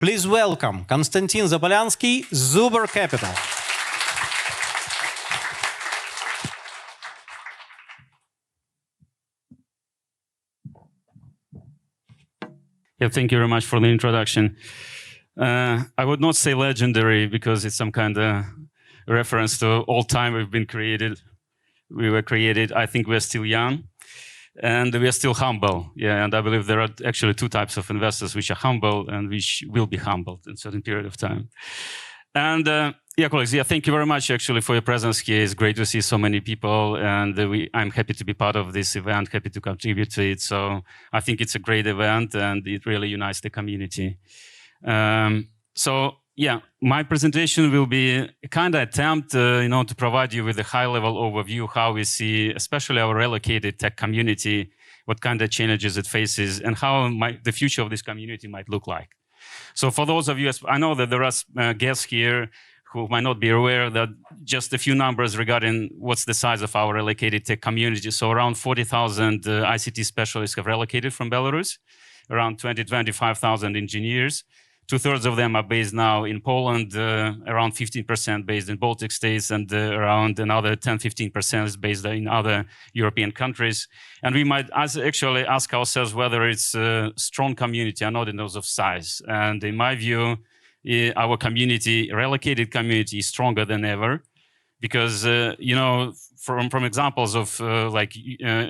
Please welcome Konstantin Zapolianski, Zubr Capital. Yeah, thank you very much for the introduction. I would not say legendary because it's some kind of reference to all time we've been created. We were created. I think we're still young, and we are still humble. Yeah, and I believe there are actually two types of investors, which are humble and which will be humbled in a certain period of time. And yeah, colleagues, yeah, thank you very much actually for your presence here. It's great to see so many people, and I'm happy to be part of this event, happy to contribute to it. So I think it's a great event, and it really unites the community. So yeah, my presentation will be a kind of attempt, to provide you with a high-level overview how we see, especially our relocated tech community, what kind of challenges it faces, and how the future of this community might look like. So for those of you, I know that there are guests here who might not be aware that just a few numbers regarding what's the size of our relocated tech community. So around 40,000 ICT specialists have relocated from Belarus, around 25,000 engineers. 2/3 of them are based now in Poland, around 15% based in Baltic states, and around another 10–15% is based in other European countries. And we might actually ask ourselves whether it's a strong community or not in terms of size. And in my view, our community, relocated community, is stronger than ever. Because, from examples of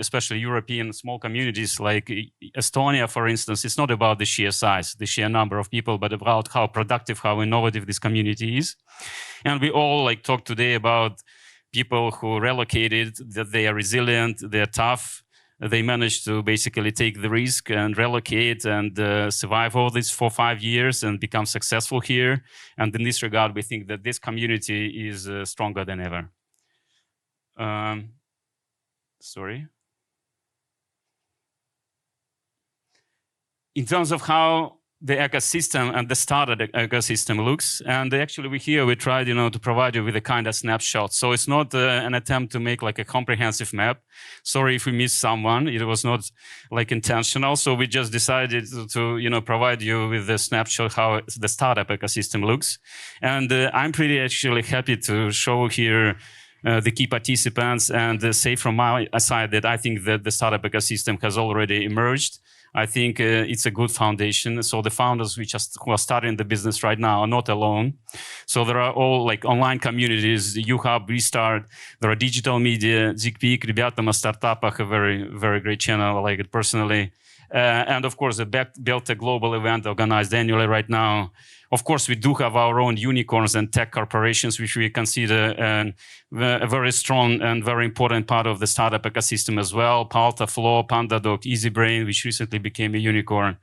especially European small communities like Estonia, for instance, it's not about the sheer size, the sheer number of people, but about how productive, how innovative this community is. And we all talk today about people who relocated, that they are resilient, they're tough, they managed to basically take the risk and relocate and survive all these 4 or 5 years and become successful here. And in this regard, we think that this community is stronger than ever. Sorry. In terms of how the ecosystem and the startup ecosystem looks, and actually we tried, to provide you with a kind of snapshot. So it's not an attempt to make a comprehensive map. Sorry if we missed someone. It was not intentional. So we just decided to provide you with a snapshot how the startup ecosystem looks. And I'm pretty actually happy to show here the key participants and say from my side that I think that the startup ecosystem has already emerged. I think it's a good foundation. So the founders who are starting the business right now are not alone. So there are all online communities, UHub, Restart, there are digital media, ZigPeak, Ребята на стартапах, a very, very great channel. I like it personally. And of course, the BelTech global event organized annually right now. Of course, we do have our own unicorns and tech corporations, which we consider a very strong and very important part of the startup ecosystem as well. Palta, Flow, PandaDoc, EasyBrain, which recently became a unicorn.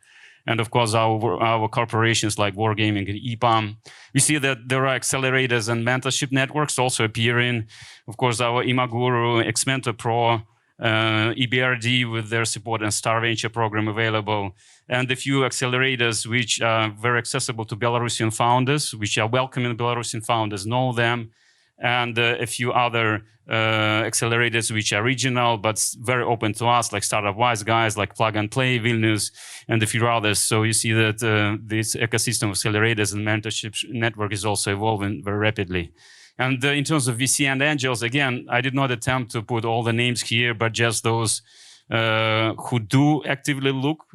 And of course, our corporations like Wargaming and EPAM. We see that there are accelerators and mentorship networks also appearing. Of course, our Imaguru, Xmentor Pro, EBRD with their support and Star Venture program available, and a few accelerators which are very accessible to Belarusian founders, which are welcoming Belarusian founders, know them, and a few other accelerators which are regional but very open to us, like Startup Wise guys, like Plug and Play, Vilnius, and a few others. So you see that this ecosystem of accelerators and mentorship network is also evolving very rapidly. And in terms of VC and angels, again, I did not attempt to put all the names here, but just those who do actively look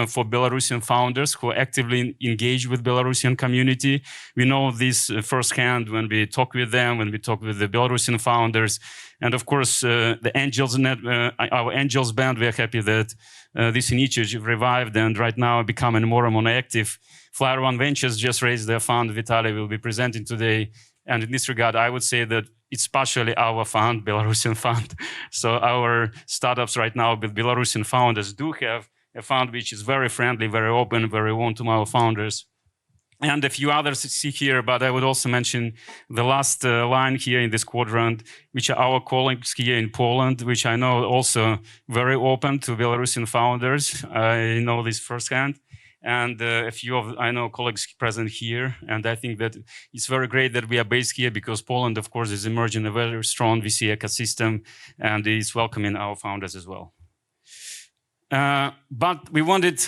for Belarusian founders, who actively engage with Belarusian community. We know this firsthand when we talk with them, when we talk with the Belarusian founders. And of course, the Angels our Angels band, we are happy that this initiative revived and right now becoming more and more active. Flyer One Ventures just raised their fund. Vitaly will be presenting today. And in this regard, I would say that it's partially our fund, Belarusian fund. So our startups right now with Belarusian founders do have a fund which is very friendly, very open, very warm to our founders. And a few others see here, but I would also mention the last line here in this quadrant, which are our colleagues here in Poland, which I know also very open to Belarusian founders. I know this firsthand. And a few of I know colleagues present here, and I think that it's very great that we are based here because Poland, of course, is emerging a very strong VC ecosystem, and is welcoming our founders as well. But we wanted,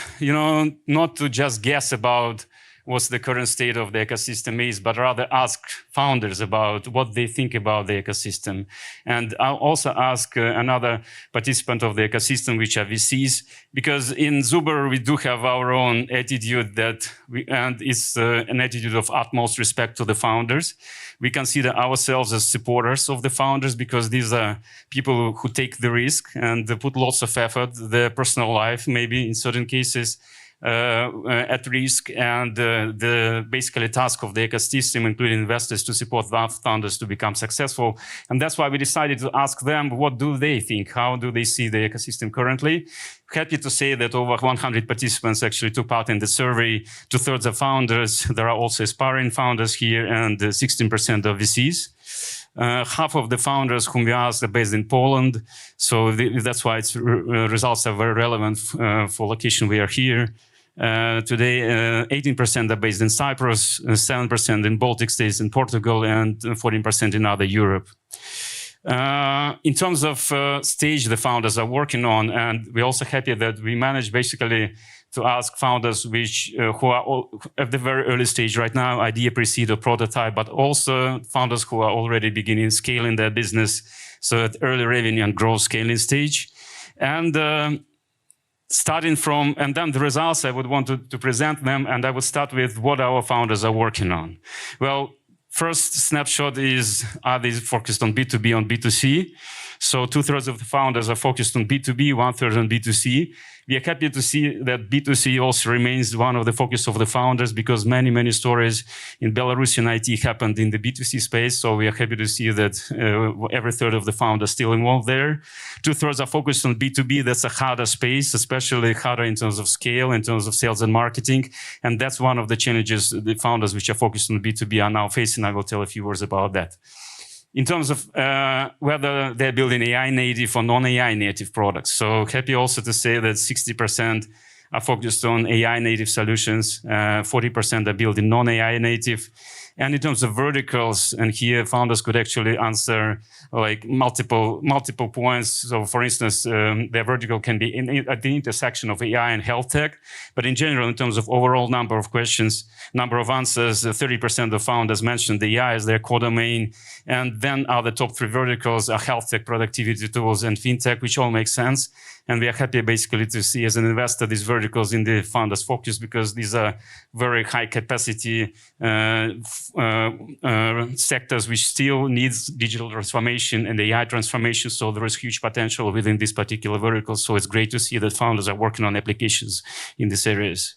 not to just guess about what's the current state of the ecosystem is, but rather ask founders about what they think about the ecosystem. And I'll also ask another participant of the ecosystem, which are VCs, because in Zubr, we do have our own attitude and it's an attitude of utmost respect to the founders. We consider ourselves as supporters of the founders because these are people who take the risk and put lots of effort, their personal life, maybe in certain cases, at risk, and the basically task of the ecosystem, including investors, to support founders to become successful. And that's why we decided to ask them, what do they think? How do they see the ecosystem currently? Happy to say that over 100 participants actually took part in the survey. 2/3 of founders. There are also aspiring founders here, and 16% of VCs. Half of the founders whom we asked are based in Poland, so that's why its results are very relevant for location we are here. Today, 18% are based in Cyprus, 7% in Baltic states and Portugal, and 14% in other Europe. In terms of stage the founders are working on, and we're also happy that we managed basically to ask founders who are at the very early stage right now, idea, pre-seed or prototype, but also founders who are already beginning scaling their business, so at early revenue and growth scaling stage. And and then the results, I would want to present them, and I would start with what our founders are working on. Well, first snapshot is, are they focused on B2B, on B2C? So 2/3 of the founders are focused on B2B, 1/3 on B2C. We are happy to see that B2C also remains one of the focus of the founders because many stories in Belarusian IT happened in the B2C space. So we are happy to see that every third of the founders still involved there. 2/3 are focused on B2B. That's a harder space, especially harder in terms of scale, in terms of sales and marketing. And that's one of the challenges the founders which are focused on B2B are now facing. I will tell a few words about that. In terms of whether they're building AI native or non-AI native products. So happy also to say that 60% are focused on AI native solutions, 40% are building non-AI native. And in terms of verticals, and here founders could actually answer like multiple points. So for instance, their vertical can be at the intersection of AI and health tech. But in general, in terms of overall number of questions, number of answers, 30% of founders mentioned the AI as their core domain. And then the top 3 verticals are health tech, productivity tools, and fintech, which all make sense. And we are happy basically to see as an investor these verticals in the founders focus because these are very high capacity sectors which still needs digital transformation and AI transformation. So there is huge potential within these particular verticals. So it's great to see that founders are working on applications in these areas.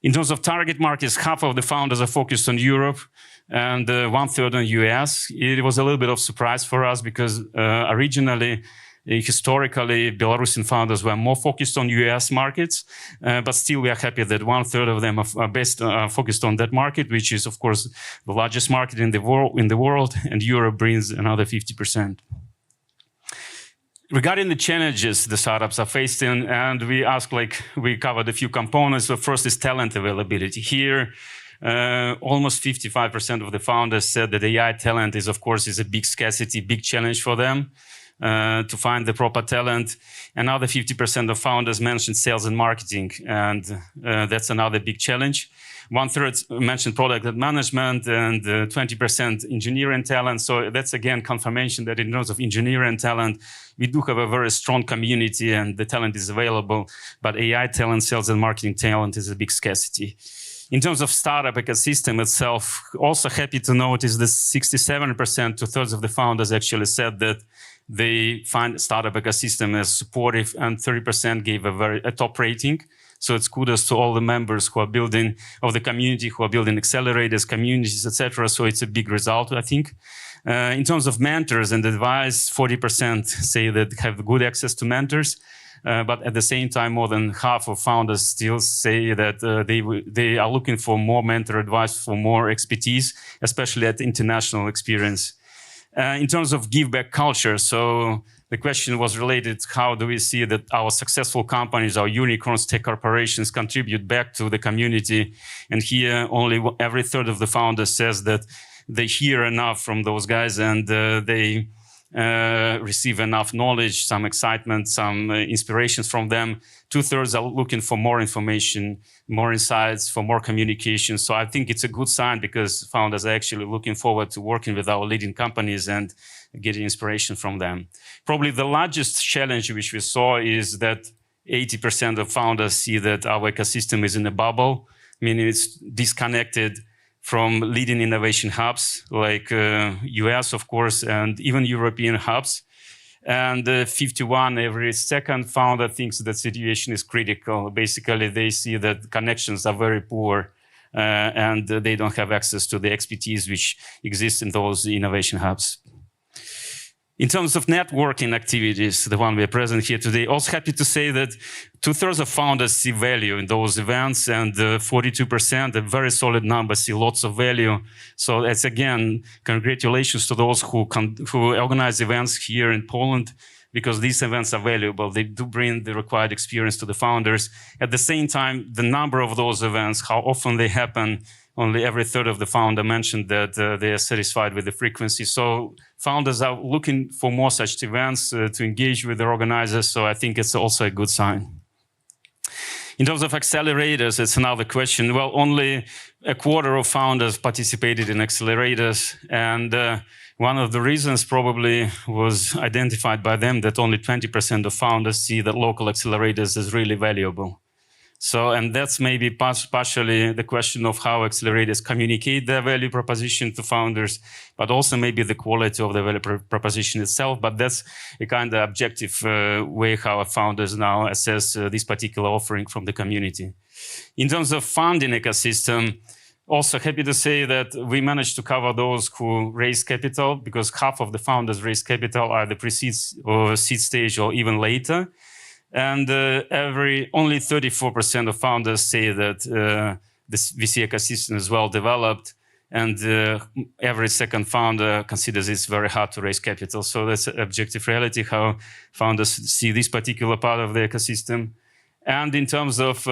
In terms of target markets, half of the founders are focused on Europe and 1/3 on US. It was a little bit of surprise for us because originally, historically, Belarusian founders were more focused on US markets, but still we are happy that 1/3 of them are focused on that market, which is, of course, the largest market in the world, and Europe brings another 50%. Regarding the challenges the startups are facing, and we covered a few components. So first is talent availability. Here, almost 55% of the founders said that AI talent is a big scarcity, big challenge for them. To find the proper talent. Another 50% of founders mentioned sales and marketing, and that's another big challenge. 1/3 mentioned product management, and 20% engineering talent. So that's again confirmation that in terms of engineering talent, we do have a very strong community and the talent is available, but AI talent, sales and marketing talent is a big scarcity. In terms of startup ecosystem itself, also happy to notice that 67%, 2/3 of the founders actually said that they find startup ecosystem as supportive, and 30% gave a top rating. So it's kudos to all the members who are building of the community, who are building accelerators, communities, etc. So it's a big result, I think. In terms of mentors and advice, 40% say that have good access to mentors. But at the same time, more than half of founders still say that they are looking for more mentor advice, for more expertise, especially at international experience. In terms of give back culture, so the question was related, how do we see that our successful companies, our unicorns, tech corporations contribute back to the community? And here only every third of the founders says that they hear enough from those guys and they receive enough knowledge, some excitement, some inspirations from them. 2/3 are looking for more information, more insights, for more communication. So I think it's a good sign because founders are actually looking forward to working with our leading companies and getting inspiration from them. Probably the largest challenge which we saw is that 80% of founders see that our ecosystem is in a bubble, meaning it's disconnected from leading innovation hubs like US, of course, and even European hubs. And 51 every second founder thinks that situation is critical. Basically, they see that connections are very poor and they don't have access to the expertise which exists in those innovation hubs. In terms of networking activities, the one we are present here today, also happy to say that 2/3 of founders see value in those events, and 42%, a very solid number, see lots of value. So that's, again, congratulations to those who organize events here in Poland, because these events are valuable. They do bring the required experience to the founders. At the same time, the number of those events, how often they happen, only every third of the founder mentioned that they are satisfied with the frequency. So founders are looking for more such events to engage with their organizers. So I think it's also a good sign. In terms of accelerators, it's another question. Well, only a quarter of founders participated in accelerators. And one of the reasons probably was identified by them that only 20% of founders see that local accelerators as really valuable. So, and that's maybe partially the question of how accelerators communicate their value proposition to founders, but also maybe the quality of the value proposition itself. But that's a kind of objective way how founders now assess this particular offering from the community. In terms of funding ecosystem, also happy to say that we managed to cover those who raise capital, because half of the founders raise capital either pre-seed or seed stage or even later. And only 34% of founders say that this VC ecosystem is well developed, and every second founder considers it's very hard to raise capital. So that's an objective reality, how founders see this particular part of the ecosystem. And in terms of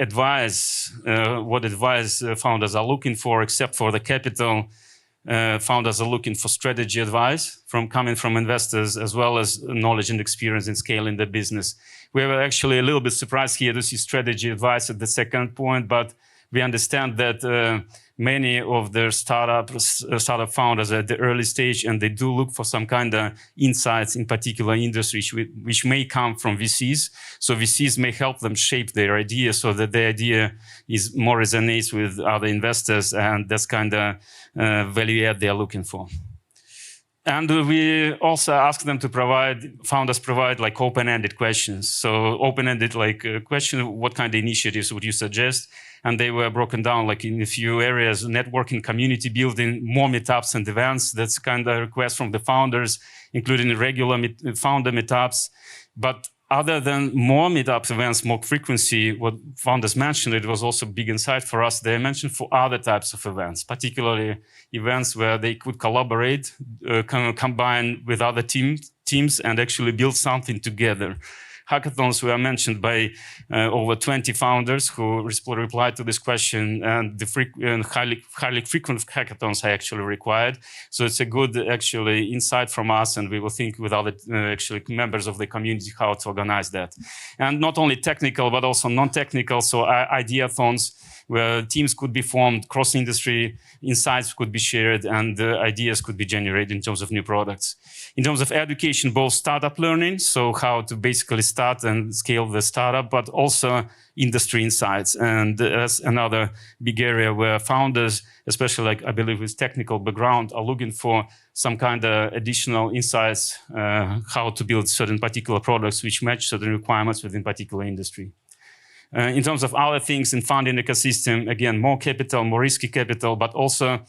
advice, what advice founders are looking for, except for the capital, founders are looking for strategy advice coming from investors, as well as knowledge and experience in scaling the business. We were actually a little bit surprised here to see strategy advice at the second point, but we understand that many of the startup founders are at the early stage, and they do look for some kind of insights in particular industries, which may come from VCs. So VCs may help them shape their idea so that the idea is more resonates with other investors, and that's kind of value add they're looking for. And we also ask them to founders provide like open-ended questions. So open-ended like question, what kind of initiatives would you suggest? And they were broken down like in a few areas: networking, community building, more meetups and events. That's kind of a request from the founders, including regular founder meetups. But other than more meetups, events, more frequency, what founders mentioned, it was also a big insight for us. They mentioned for other types of events, particularly events where they could collaborate, combine with other teams and actually build something together. Hackathons were mentioned by over 20 founders who replied to this question, and highly frequent hackathons are actually required. So it's a good actually insight from us, and we will think with other actually members of the community how to organize that. And not only technical, but also non-technical, so ideathons, where teams could be formed, cross-industry insights could be shared, and ideas could be generated in terms of new products. In terms of education, both startup learning, so how to basically start and scale the startup, but also industry insights. And that's another big area where founders, especially like I believe with technical background, are looking for some kind of additional insights, how to build certain particular products which match certain requirements within particular industry. In terms of other things in funding ecosystem, again, more capital, more risky capital, but also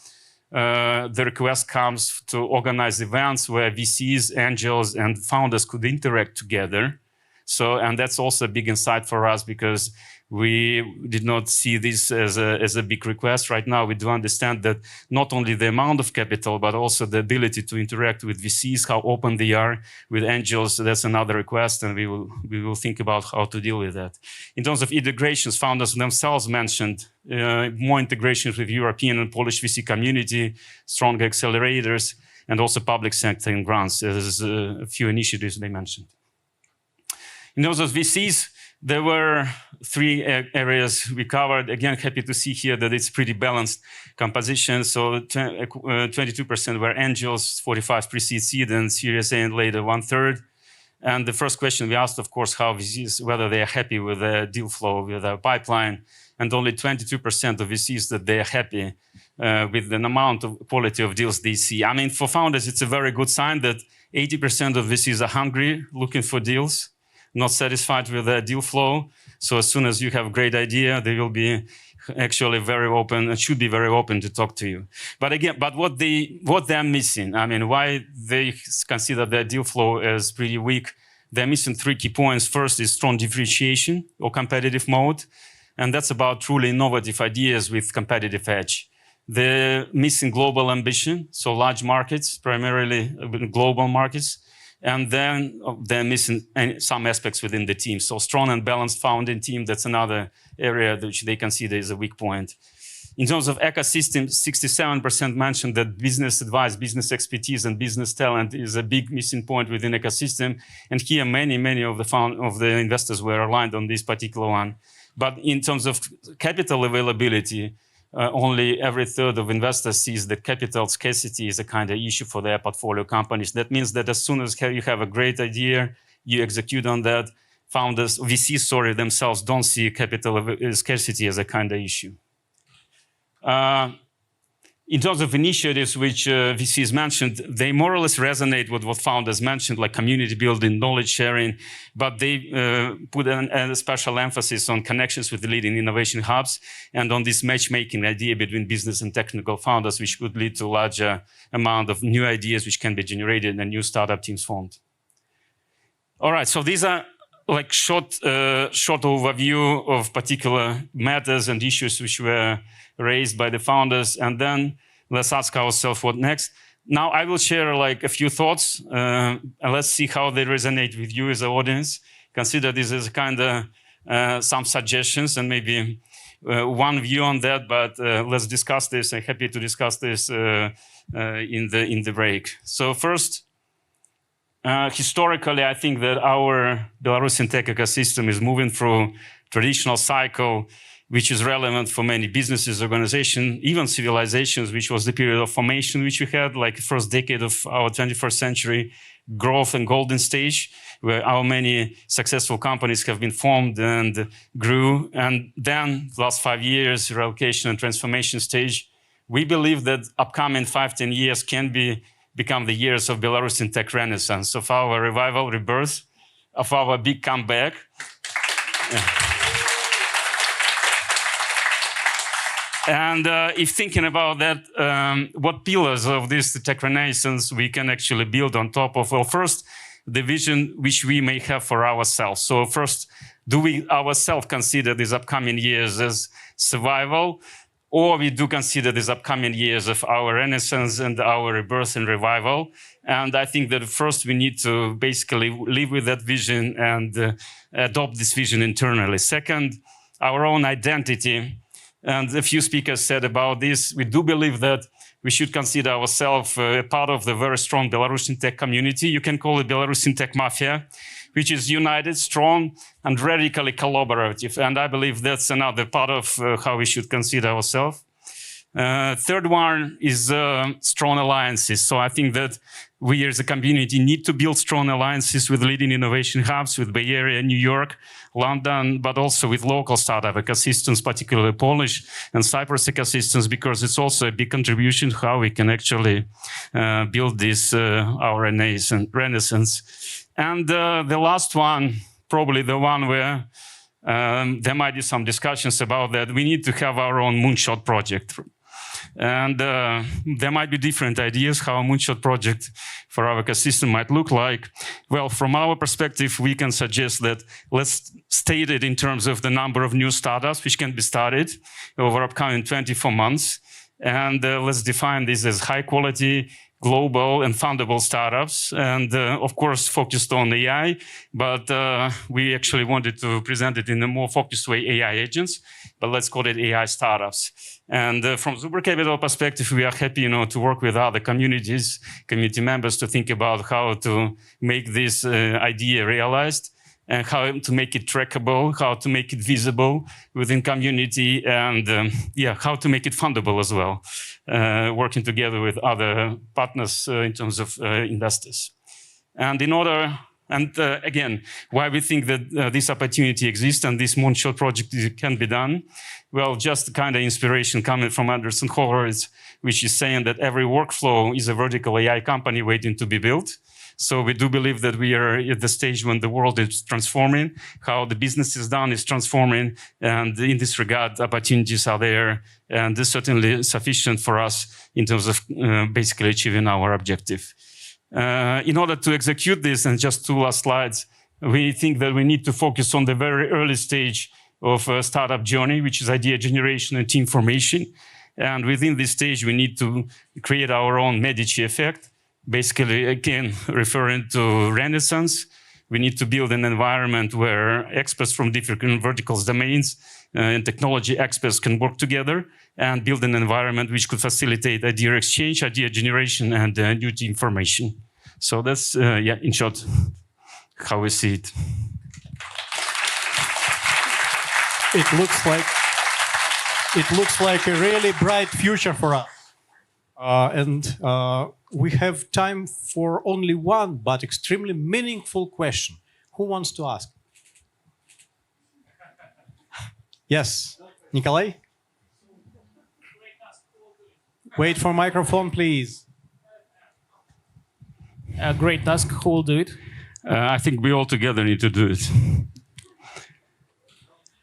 the request comes to organize events where VCs, angels, and founders could interact together. So, and that's also a big insight for us, because we did not see this as a big request. Right now, we do understand that not only the amount of capital, but also the ability to interact with VCs, how open they are with angels. That's another request, and we will think about how to deal with that. In terms of integrations, founders themselves mentioned more integrations with European and Polish VC community, stronger accelerators. and also public sector and grants. There's a few initiatives they mentioned. In terms of VCs, there were three areas we covered. Again, happy to see here that it's pretty balanced composition. So 22% were angels, 45 pre-seed, seed, and Series A and later 1/3. And the first question we asked, of course, how VCs, whether they are happy with the deal flow, with their pipeline, and only 22% of VCs that they are happy with the amount of quality of deals they see. I mean, for founders, it's a very good sign that 80% of VCs are hungry, looking for deals, not satisfied with their deal flow. So as soon as you have a great idea, they will be actually very open and should be very open to talk to you. But again, what they're missing, I mean, why they consider their deal flow as pretty weak, they're missing three key points. First is strong differentiation or competitive mode. And that's about truly innovative ideas with competitive edge. They're missing global ambition, so large markets, primarily global markets. And then they're missing some aspects within the team. So strong and balanced founding team, that's another area which they consider is a weak point. In terms of ecosystem, 67% mentioned that business advice, business expertise, and business talent is a big missing point within ecosystem. And here many of the investors were aligned on this particular one. But in terms of capital availability, only every third of investors sees that capital scarcity is a kind of issue for their portfolio companies. That means that as soon as you have a great idea, you execute on that, founders, VCs, themselves don't see capital scarcity as a kind of issue. In terms of initiatives which VCs mentioned, they more or less resonate with what founders mentioned, like community building, knowledge sharing, but they put a special emphasis on connections with the leading innovation hubs and on this matchmaking idea between business and technical founders, which could lead to a larger amount of new ideas which can be generated and new startup teams formed. All right, so these are like short overview of particular matters and issues which were raised by the founders, and then let's ask ourselves what next. Now I will share like a few thoughts, and let's see how they resonate with you as an audience. Consider this as kind of some suggestions and maybe one view on that, but let's discuss this. I'm happy to discuss this in the break. So first, historically, I think that our Belarusian tech ecosystem is moving through traditional cycle, which is relevant for many businesses, organizations, even civilizations, which was the period of formation which we had, like the first decade of our 21st century, growth and golden stage, where our many successful companies have been formed and grew. And then last 5 years, relocation and transformation stage. We believe that upcoming 5-10 years can become the years of Belarusian tech renaissance, of our revival, rebirth, of our big comeback. And if thinking about that, what pillars of this tech renaissance we can actually build on top of? Well, first, the vision which we may have for ourselves. So first, do we ourselves consider these upcoming years as survival, or we do consider these upcoming years of our renaissance and our rebirth and revival? And I think that first we need to basically live with that vision and adopt this vision internally. Second, our own identity. And a few speakers said about this. We do believe that we should consider ourselves a part of the very strong Belarusian tech community. You can call it Belarusian tech mafia, which is united, strong, and radically collaborative. And I believe that's another part of how we should consider ourselves. Third one is strong alliances. So I think that we as a community need to build strong alliances with leading innovation hubs, with Bay Area, New York, London, but also with local startup ecosystems, particularly Polish and Cyprus ecosystems, because it's also a big contribution to how we can actually build this our renaissance. And the last one, probably the one where there might be some discussions about that, we need to have our own moonshot project. And there might be different ideas how a moonshot project for our ecosystem might look like. Well, from our perspective, we can suggest that let's state it in terms of the number of new startups which can be started over upcoming 24 months. And let's define this as high quality, global and fundable startups. And of course, focused on AI, but we actually wanted to present it in a more focused way, AI agents, but let's call it AI startups. And from Zubr Capital perspective, we are happy, to work with other community members to think about how to make this idea realized and how to make it trackable, how to make it visible within community, and how to make it fundable as well, working together with other partners in terms of investors. And again, why we think that this opportunity exists and this moonshot project can be done. Well, just kind of inspiration coming from Anderson Horowitz, which is saying that every workflow is a vertical AI company waiting to be built. So we do believe that we are at the stage when the world is transforming, how the business is done is transforming, and in this regard, opportunities are there, and this is certainly sufficient for us in terms of basically achieving our objective. In order to execute this, and just 2 last slides, we think that we need to focus on the very early stage of a startup journey, which is idea generation and team formation. And within this stage, we need to create our own Medici effect. Basically, again, referring to Renaissance, we need to build an environment where experts from different verticals domains and technology experts can work together and build an environment which could facilitate idea exchange, idea generation, and new team formation. So that's, in short, how we see it. It looks like a really bright future for us. We have time for only one, but extremely meaningful question. Who wants to ask? Yes, Nikolai? Wait for microphone, please. A great task. Who will do it? I think we all together need to do it.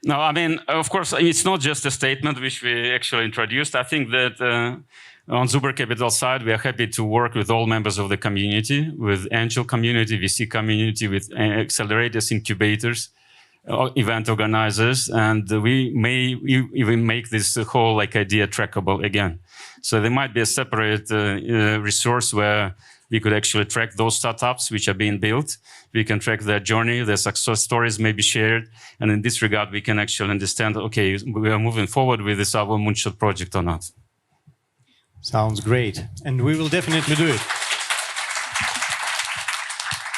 No, I mean, of course, it's not just a statement which we actually introduced. I think that on Zubr Capital side, we are happy to work with all members of the community, with angel community, VC community, with accelerators, incubators, event organizers, and we may even make this whole idea trackable again. So there might be a separate resource where we could actually track those startups which are being built. We can track their journey, their success stories may be shared. And in this regard, we can actually understand, okay, we are moving forward with this our moonshot project or not. Sounds great. And we will definitely do it.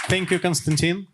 Thank you, Konstantin.